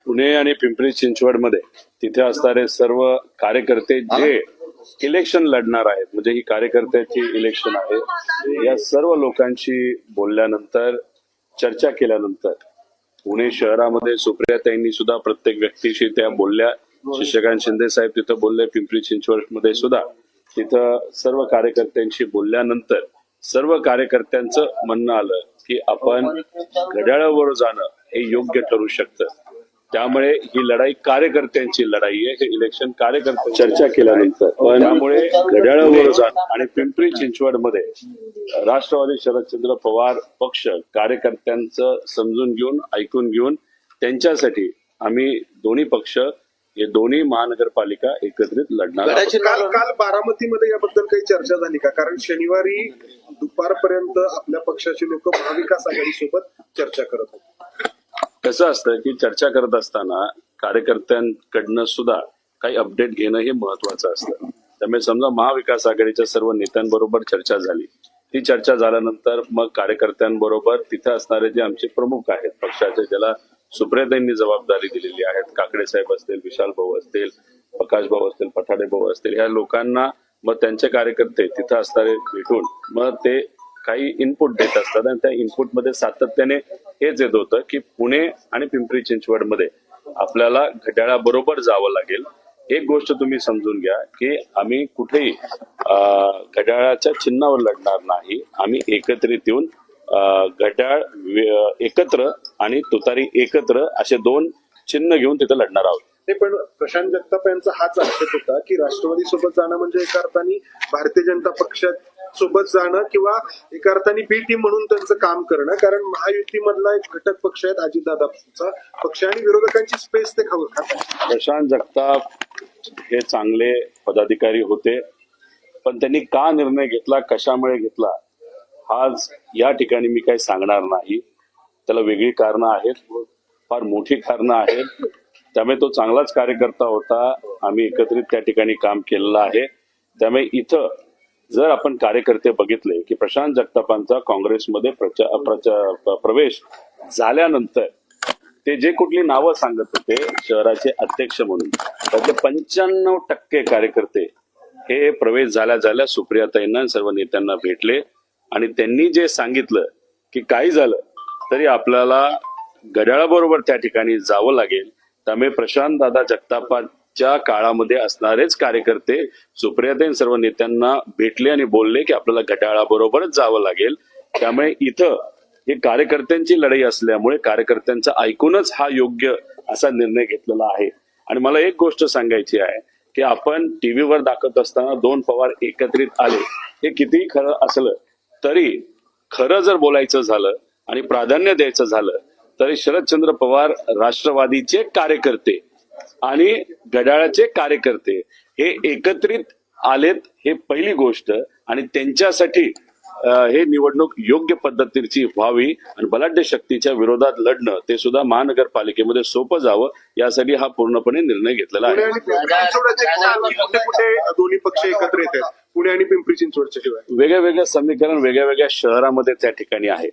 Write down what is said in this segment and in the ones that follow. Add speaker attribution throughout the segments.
Speaker 1: पुणे आणि पिंपरी चिंचवडमध्ये तिथे असणारे सर्व कार्यकर्ते जे इलेक्शन लढणार आहेत, म्हणजे ही कार्यकर्त्याची इलेक्शन आहे, या सर्व लोकांशी बोलल्यानंतर, चर्चा केल्यानंतर पुणे शहरामध्ये सुप्रियाताईंनी सुद्धा प्रत्येक व्यक्तीशी त्या बोलल्या. शशिकांत शिंदे साहेब तिथं बोलले. पिंपरी चिंचवडमध्ये सुद्धा तिथं सर्व कार्यकर्त्यांशी बोलल्यानंतर सर्व कार्यकर्त्यांचं म्हणणं आलं की आपण घड्याळावर जाणं हे योग्य ठरू शकतं. त्यामुळे ही लढाई कार्यकर्त्यांची लढाई आहे. हे इलेक्शन कार्यकर्ते चर्चा केल्यानंतर त्यामुळे घड्याळावर जाणं आणि पिंपरी चिंचवडमध्ये राष्ट्रवादी शरदचंद्र पवार पक्ष कार्यकर्त्यांचं समजून घेऊन, ऐकून घेऊन त्यांच्यासाठी आम्ही दोन्ही पक्ष, हे दोन्ही महानगरपालिका एकत्रित लढणार आहोत.
Speaker 2: काल बारामतीमध्ये याबद्दल काही चर्चा झाली का? कारण शनिवारी दुपारपर्यंत आपल्या पक्षाचे लोक महाविकास आघाडी सोबत चर्चा करत होते.
Speaker 1: कसं असतं की चर्चा करत असताना कार्यकर्त्यांकडनं सुद्धा काही अपडेट घेणं हे महत्वाचं असतं. त्यामुळे समजा महाविकास आघाडीच्या सर्व नेत्यांबरोबर चर्चा झाली. ती चर्चा झाल्यानंतर मग कार्यकर्त्यांबरोबर तिथे असणारे जे आमचे प्रमुख आहेत पक्षाचे, ज्याला सुप्रियाताईंनी जबाबदारी दिलेली आहेत, काकडे साहेब असतील, विशाल भाऊ असतील, प्रकाश भाऊ असतील, पठाडे भाऊ असतील, ह्या लोकांना मग त्यांचे कार्यकर्ते तिथं असणारे भेटून मग ते काही इनपुट देत असतात. आणि त्या इनपुटमध्ये सातत्याने हेच येत होतं की पुणे आणि पिंपरी चिंचवडमध्ये आपल्याला घड्याळाबरोबर जावं लागेल. एक गोष्ट तुम्ही समजून घ्या की आम्ही कुठेही घड्याळाच्या चिन्हावर लढणार नाही. आम्ही एकत्रित येऊन घड्याळ एकत्र आणि तुतारी एकत्र असे दोन चिन्ह घेऊन तिथे लढणार आहोत.
Speaker 2: ते पण प्रशांत जगताप यांचा हाच आक्षेप होता की राष्ट्रवादी सोबत जाणं म्हणजे एका अर्थाने भारतीय जनता पक्षात सोबत जाणं किंवा एका अर्थाने बी टीम म्हणून त्यांचं काम करणं. कारण महायुतीमधला एक घटक पक्ष आहेत अजितदादांचा पक्ष आणि विरोधकांची स्पेस ते खातात.
Speaker 1: प्रशांत जगताप हे चांगले पदाधिकारी होते, पण त्यांनी का निर्णय घेतला, कशामुळे घेतला, आज या ठिकाणी मी काही सांगणार नाही. त्याला वेगळी कारणं आहेत, फार मोठी कारणं आहेत. त्यामुळे तो चांगलाच कार्यकर्ता होता. आम्ही एकत्रित त्या ठिकाणी काम केलेलं आहे. त्यामुळे इथं जर आपण कार्यकर्ते बघितले की प्रशांत जगतापांचा काँग्रेसमध्ये प्रवेश झाल्यानंतर ते जे कुठली नावं सांगत होते शहराचे अध्यक्ष म्हणून, त्यातले 95% कार्यकर्ते हे प्रवेश झाल्या सुप्रियाताईंना सर्व नेत्यांना भेटले आणि त्यांनी जे सांगितलं की काही झालं तरी आपल्याला घड्याळाबरोबर त्या ठिकाणी जावं लागेल. त्यामुळे प्रशांत दादा जगतापांच्या काळामध्ये असणारेच कार्यकर्ते सुप्रियाताईं सर्व नेत्यांना भेटले आणि बोलले की आपल्याला घड्याळाबरोबरच जावं लागेल. त्यामुळे इथं ही कार्यकर्त्यांची लढाई असल्यामुळे कार्यकर्त्यांचं ऐकूनच हा योग्य असा निर्णय घेतलेला आहे. आणि मला एक गोष्ट सांगायची आहे की आपण टीव्हीवर दाखवत असताना दोन पवार एकत्रित आले, हे कितीही खरं असलं तरी खरं जर बोलायचं झालं आणि प्राधान्य द्यायचं झालं तरी शरदचंद्र पवार राष्ट्रवादीचे कार्यकर्ते आणि घड्याळाचे कार्यकर्ते हे एकत्रित आलेत, हे पहिली गोष्ट. आणि त्यांच्यासाठी हे निवडणूक योग्य पद्धतीची व्हावी आणि बलाढ्य शक्तीच्या विरोधात लढणं ते सुद्धा महानगरपालिकेमध्ये सोपं जावं, यासाठी हा पूर्णपणे निर्णय घेतलेला आहे.
Speaker 2: दोन्ही पक्ष एकत्र येतात पुणे आणि पिंपरी चिंचवडच्या शिवाय
Speaker 1: वेगळ्या समीकरण वेगळ्या शहरामध्ये त्या ठिकाणी आहे.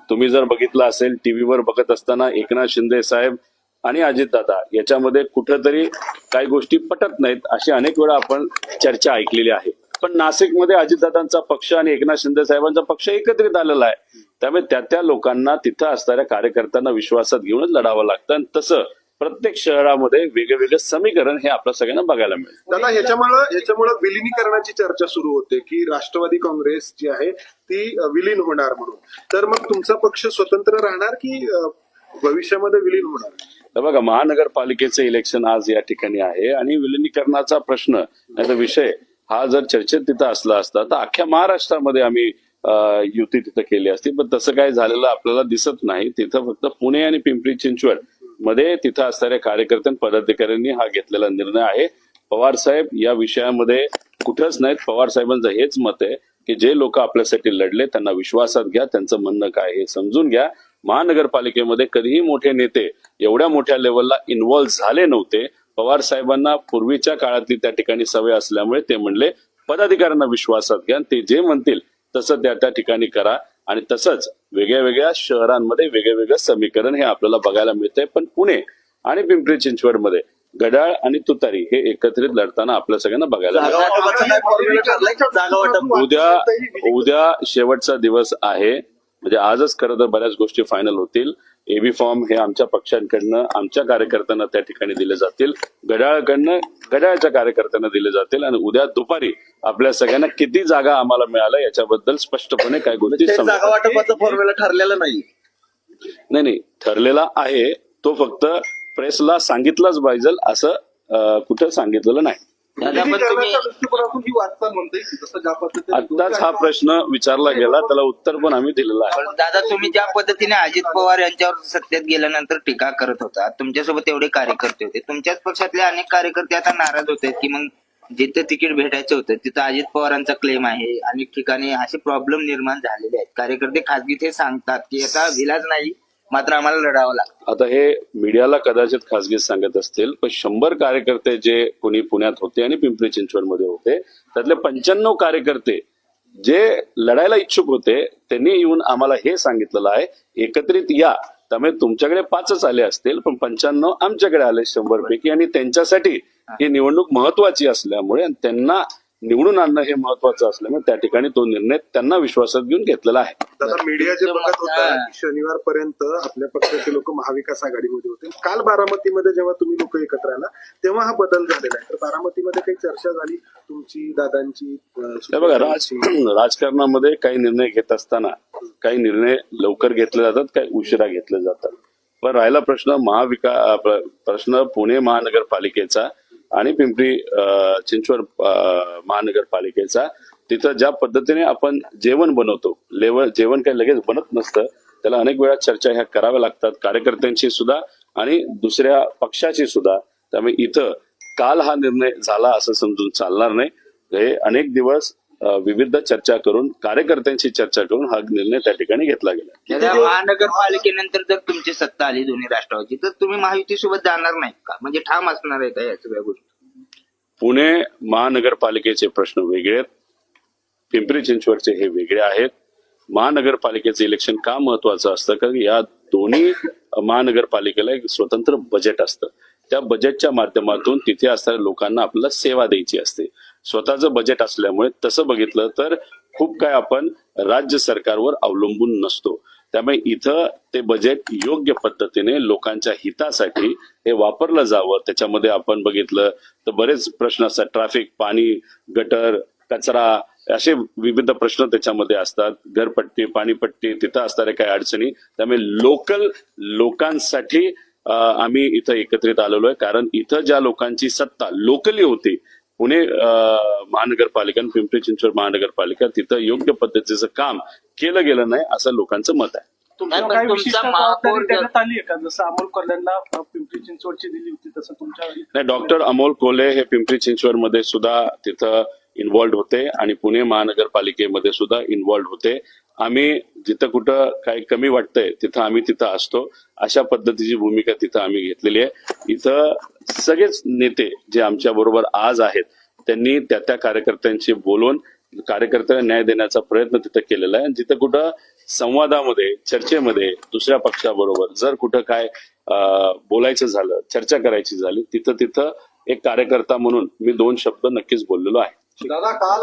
Speaker 1: तुम्ही जर बघितलं असेल टीव्हीवर बघत असताना एकनाथ शिंदे साहेब आणि अजितदादा याच्यामध्ये कुठंतरी काही गोष्टी पटत नाहीत, अशी अनेक वेळा आपण चर्चा ऐकलेली आहे. पण नाशिकमध्ये अजितदादांचा पक्ष आणि एकनाथ शिंदे साहेबांचा पक्ष एकत्रित आलेला आहे. त्यामुळे त्या लोकांना तिथं असणाऱ्या कार्यकर्त्यांना विश्वासात घेऊनच लढावं लागतं. आणि तसं प्रत्येक शहरामध्ये वेगवेगळं समीकरण हे आपल्या सगळ्यांना बघायला मिळेल.
Speaker 2: त्याला ह्याच्यामुळे विलिनीकरणाची चर्चा सुरू होते की राष्ट्रवादी काँग्रेस जी आहे ती विलीन होणार म्हणून. तर मग तुमचा पक्ष स्वतंत्र राहणार की भविष्यामध्ये विलीन होणार?
Speaker 1: तर बघा, महानगरपालिकेचं इलेक्शन आज या ठिकाणी आहे आणि विलिनीकरणाचा प्रश्न नाही तर विषय हा जर चर्चेत तिथं असला असता तर अख्ख्या महाराष्ट्रामध्ये आम्ही युती तिथं केली असती. पण तसं काय झालेलं आपल्याला दिसत नाही. तिथं फक्त पुणे आणि पिंपरी चिंचवड मध्ये तिथं असणाऱ्या कार्यकर्त्यांनी पदाधिकाऱ्यांनी हा घेतलेला निर्णय आहे. पवार साहेब या विषयामध्ये कुठंच नाहीत. पवार साहेबांचं हेच मत आहे की जे लोक आपल्यासाठी लढले त्यांना विश्वासात घ्या, त्यांचं म्हणणं काय हे समजून घ्या. महानगरपालिकेमध्ये कधीही मोठे नेते एवढ्या मोठ्या लेवलला इन्व्हॉल्व्ह झाले नव्हते. पवार साहेबांना पूर्वीच्या काळातली त्या ठिकाणी सवय असल्यामुळे ते म्हणले पदाधिकाऱ्यांना विश्वासात घ्या, ते जे म्हणतील तसं त्या ठिकाणी करा. आणि तसंच वेगळ्या शहरांमध्ये वेगवेगळं समीकरण हे आपल्याला बघायला मिळतंय. पण पुणे आणि पिंपरी चिंचवडमध्ये घड्याळ आणि तुतारी हे एकत्रित लढताना आपल्या सगळ्यांना बघायला मिळेल.
Speaker 3: जागा वाटपाचा काय फॉर्म्युला ठरलाय? जागा वाटप
Speaker 1: उद्या शेवटचा दिवस आहे. म्हणजे आजच खरं तर बऱ्याच गोष्टी फायनल होतील. एबी फॉर्म हे आमच्या पक्षांकडनं आमच्या कार्यकर्त्यांना त्या ठिकाणी दिले जातील, घड्याळकडनं घड्याळच्या कार्यकर्त्यांना दिले जातील आणि उद्या दुपारी आपल्या सगळ्यांना किती जागा आम्हाला मिळाल्या याच्याबद्दल स्पष्टपणे काय गोष्टी
Speaker 3: ते जागा
Speaker 1: समजा.
Speaker 3: वाटपाचा फॉर्म्युला ठरलेला नाही.
Speaker 1: नाही ठरलेला आहे, तो फक्त प्रेसला सांगितलाच पाहिजे असं कुठं सांगितलेलं नाही.
Speaker 4: दादा पण तुम्ही
Speaker 2: दृष्टिकोनातून ही वाटचाल म्हणता येईल जसं ज्या पद्धतीने
Speaker 1: आत्ताच हा प्रश्न विचारला गेला, त्याला उत्तर पण आम्ही दिलेलं आहे.
Speaker 4: पण दादा तुम्ही ज्या पद्धतीने अजित पवार यांच्यावर सत्तेत गेल्यानंतर टीका करत होता, तुमच्यासोबत एवढे कार्यकर्ते होते, तुमच्याच पक्षातले अनेक कार्यकर्ते आता नाराज होते की मग जिथं तिकीट भेटायचं होतं तिथं अजित पवारांचा क्लेम आहे. अनेक ठिकाणी असे प्रॉब्लेम निर्माण झालेले आहेत. कार्यकर्ते खासगी ते सांगतात की आता विलाज नाही, मात्र आम्हाला लढावं लागतं.
Speaker 1: आता हे मीडियाला कदाचित खासगी सांगत असतील, पण 100 कार्यकर्ते जे कोणी पुण्यात होते आणि पिंपरी चिंचवडमध्ये होते त्यातले 95 कार्यकर्ते जे लढायला इच्छुक होते त्यांनी येऊन आम्हाला हे सांगितलेलं आहे एकत्रित या. त्यामुळे तुमच्याकडे 5च आले असतील, पण 95 आमच्याकडे आले 100 पैकी, आणि त्यांच्यासाठी ही निवडणूक महत्वाची असल्यामुळे आणि त्यांना निवडून आणणं हे महत्वाचं असल्यामुळे त्या ठिकाणी तो निर्णय त्यांना विश्वासात घेऊन घेतलेला आहे.
Speaker 2: दादा मीडिया जे बघत होता शनिवारपर्यंत आपल्या पक्षाचे लोक महाविकास आघाडीमध्ये होते. काल बारामतीमध्ये जेव्हा तुम्ही लोक एकत्र आला तेव्हा हा बदल झालेला आहे. तर बारामतीमध्ये काही चर्चा झाली तुमची, दादांची?
Speaker 1: हे बघा, राजकारणामध्ये काही निर्णय घेत असताना काही निर्णय लवकर घेतले जातात, काही उशिरा घेतले जातात. पण राहिला प्रश्न पुणे महानगरपालिकेचा आणि पिंपरी चिंचवड महानगरपालिकेचा, तिथं ज्या पद्धतीने आपण जेवण बनवतो, जेवण काही लगेच बनत नसतं, त्याला अनेक वेळा चर्चा ह्या कराव्या लागतात, कार्यकर्त्यांची सुद्धा आणि दुसऱ्या पक्षाची सुद्धा. त्यामुळे इथं काल हा निर्णय झाला असं समजून चालणार नाही. हे अनेक दिवस विविध चर्चा करून कार्यकर्त्यांची चर्चा करून हा निर्णय त्या ठिकाणी घेतला गेला.
Speaker 4: दादा महानगरपालिकेनंतर जर तुमची सत्ता आली दोन्ही राष्ट्रवादी, तर तुम्ही महायुतीसोबत जाणार नाहीत का? म्हणजे ठाम असणार आहे का या सगळ्या गोष्टी?
Speaker 1: पुणे महानगरपालिकेचे प्रश्न वेगळे आहेत, पिंपरी चिंचवडचे हे वेगळे आहेत. महानगरपालिकेचं इलेक्शन का महत्वाचं असतं? कारण या दोन्ही महानगरपालिकेला एक स्वतंत्र बजेट असतं. त्या बजेटच्या माध्यमातून तिथे असणाऱ्या लोकांना आपल्याला सेवा द्यायची असते. स्वतःचं बजेट असल्यामुळे तसं बघितलं तर खूप काय आपण राज्य सरकारवर अवलंबून नसतो. त्यामुळे इथं ते बजेट योग्य पद्धतीने लोकांच्या हितासाठी हे वापरलं जावं. त्याच्यामध्ये आपण बघितलं तर बरेच प्रश्न असतात, ट्रॅफिक, पाणी, गटर, कचरा, असे विविध प्रश्न त्याच्यामध्ये असतात, घरपट्टी, पाणीपट्टी, तिथं असणाऱ्या काही अडचणी. त्यामुळे लोकांसाठी आम्ही इथं एकत्रित आलेलो आहे. कारण इथं ज्या लोकांची सत्ता लोकली होती, पुणे महानगरपालिका आणि पिंपरी चिंचवड महानगरपालिका, तिथं योग्य पद्धतीचं काम केलं गेलं नाही असं लोकांचं मत आहे.
Speaker 5: तुमच्या काही विशिष्ट जबाबदारी देण्यात आली आहे का? जसं अमोल कोल्हेंना पिंपरी चिंचवडची दिली होती तसं तुमच्या?
Speaker 1: नाही, डॉक्टर अमोल कोल्हे हे पिंपरी चिंचवड मध्ये सुद्धा तिथं इन्व्हॉल्ड होते आणि पुणे महानगरपालिकेमध्ये सुद्धा इन्व्हॉल्ड होते. आम्ही जिथं कुठं काही कमी वाटतंय तिथं असतो. अशा पद्धतीची भूमिका तिथं आम्ही घेतलेली आहे. इथं सगळेच नेते जे आमच्या बरोबर आज आहेत त्यांनी त्या कार्यकर्त्यांशी बोलून कार्यकर्त्यांना न्याय देण्याचा प्रयत्न तिथं केलेला आहे. जिथं कुठं संवादामध्ये, चर्चेमध्ये दुसऱ्या पक्षाबरोबर जर कुठं काय बोलायचं झालं, चर्चा करायची झाली, तिथं एक कार्यकर्ता म्हणून मी 2 शब्द नक्कीच बोललेलो आहे.
Speaker 6: दादा, काल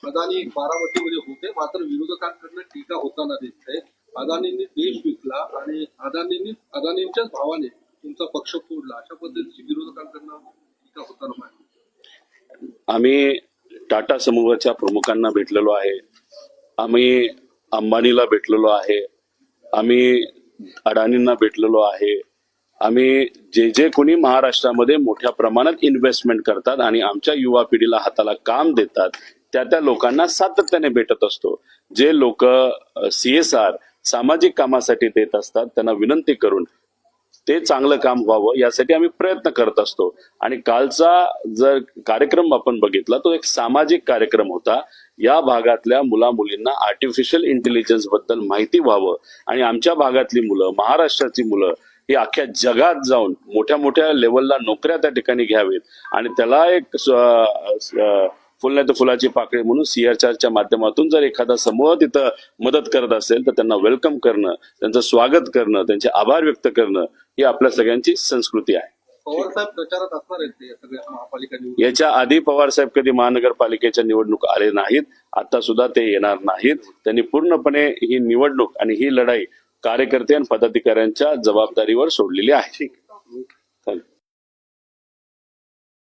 Speaker 6: अदानी बारामतीमध्ये होते, मात्र विरोधकांकडनं टीका होताना दिसते. अदानींनी देश विकला आणि अदानींच्याच भावाने तुमचा पक्ष फोडला, अशा पद्धतीची विरोधकांकडनं टीका होताना पाहिजे.
Speaker 1: आम्ही टाटा समूहाच्या प्रमुखांना भेटलेलो आहे, आम्ही अंबानीला भेटलेलो आहे, आम्ही अडाणींना भेटलेलो आहे. आम्ही जे कोणी महाराष्ट्रामध्ये मोठ्या प्रमाणात इन्व्हेस्टमेंट करतात आणि आमच्या युवा पिढीला हाताला काम देतात त्या लोकांना सातत्याने भेटत असतो. जे लोक CSR सामाजिक कामासाठी देत असतात त्यांना विनंती करून ते चांगलं काम व्हावं यासाठी आम्ही प्रयत्न करत असतो. आणि कालचा जर कार्यक्रम आपण बघितला तो एक सामाजिक कार्यक्रम होता. या भागातल्या मुला-मुलींना आर्टिफिशियल इंटेलिजन्स बद्दल माहिती व्हावं आणि आमच्या भागातली मुलं, महाराष्ट्राची मुलं ही अख्ख्या जगात जाऊन मोठ्या मोठ्या लेवलला नोकऱ्या त्या ठिकाणी घ्यावेत आणि त्याला एक फुल नाही तर फुलाची पाकळी म्हणून CR4च्या माध्यमातून जर एखादा समूह तिथं मदत करत असेल तर त्यांना वेलकम करणं, त्यांचं स्वागत करणं, त्यांचे आभार व्यक्त करणं ही आपल्या सगळ्यांची संस्कृती आहे.
Speaker 6: पवार साहेब प्रचारात असणार आहेत ते सगळ्या महापालिका निवडणूक
Speaker 1: याच्या आधी पवार साहेब कधी महानगरपालिकेच्या निवडणूक आले नाहीत, आता सुद्धा ते येणार नाहीत. त्यांनी पूर्णपणे ही निवडणूक आणि ही लढाई कार्यकर्ते आणि पदाधिकाऱ्यांच्या जबाबदारीवर सोडलेली आहे.
Speaker 2: ठीक.